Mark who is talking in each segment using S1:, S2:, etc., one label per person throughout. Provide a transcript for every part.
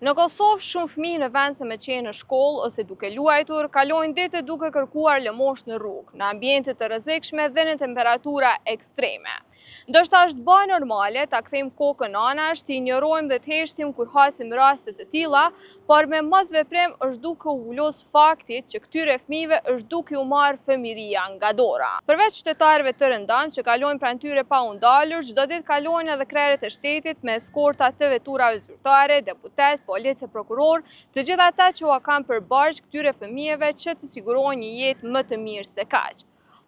S1: Në Kosovë, shumë fëmijë në vend se me qenë në shkollë ose duke luajtur, kalojnë ditë duke kërkuar lëmosh në rrugë, në ambiente të rrezikshme dhe në temperatura ekstreme. Ndoshta është bërë normale ta kthejmë kokën anash, të injorojmë dhe të heshtim kur hasim raste të tilla, por me mosveprim është duke u vullos faktit që këtyre fëmijëve është duke u marrë fëmiria nga dora. Përveç qytetarëve të rëndam që kalojnë pranë tyre pa u ndalur, çdo ditë kalojnë edhe krerët e shtetit me eskorta të veturave zyrtare, deputet, policë, prokuror, të gjitha ata që ua kanë përbarq këtyre fëmijëve që të sigurojnë një jetë më të mirë se kaq.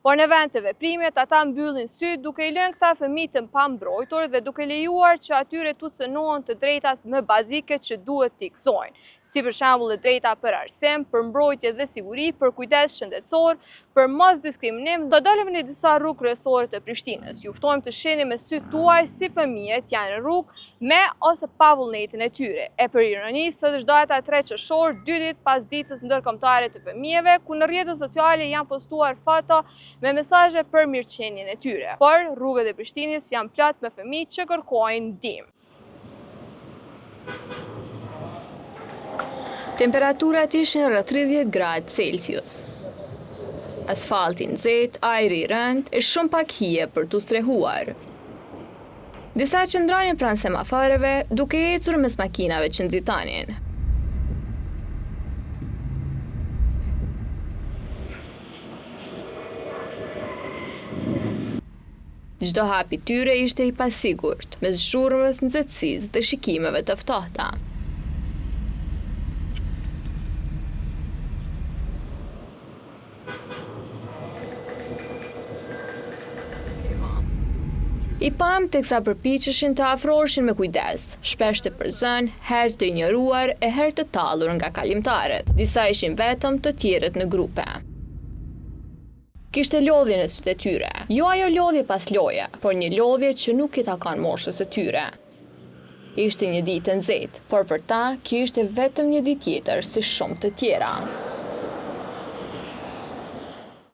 S1: Por në vend të veprimit, ata mbyllin sy duke i lënë këta fëmijë të pambrojtur dhe duke lejuar që atyre t'u cënohen të drejtat më bazike që duhet t'i gëzojnë, si për shembull drejta për arsim, për mbrojtje dhe siguri, për kujdes shëndetësor, për mos diskriminim. Do dalim në disa rrugë kryesore të Prishtinës. Ju ftojmë të shihni me sytë tuaj si fëmijët janë në rrugë me ose pa vullnetin e tyre. E për ironi, sot është data 3 qershor, 2 ditë pas ditës ndërkombëtare të fëmijëve, ku në rrjetet sociale janë postuar foto me mesazhe për mirëqenien e tyre. Por rrugët e Prishtinës janë plot me fëmijë që kërkojnë ndihmë. Temperaturat ishin rreth 30 gradë Celsius. Asfalti nxehtë, ajri i rënd e shumë pak hije për t'u strehuar. Disa qëndronin pranë semaforeve duke ecur mes makinave që nxitanin. Çdo hap i tyre ishte i pasigurt, mes zhurmës, nxehtësisë dhe shikimeve të ftohta. I pam teksa përpiqeshin të afroheshin me kujdes, shpesh të përzën, herë të injoruar e herë të tallur nga kalimtarët. Disa ishin vetëm, të tjerët në grupe. Kishte lodhje në sytë e tyre. Jo ajo lodhje pas loje, por një lodhje që nuk i takon moshës së tyre. Ishte një ditë e nxehtë, por për ta, kjo ishte vetëm një ditë tjetër si shumë të tjera.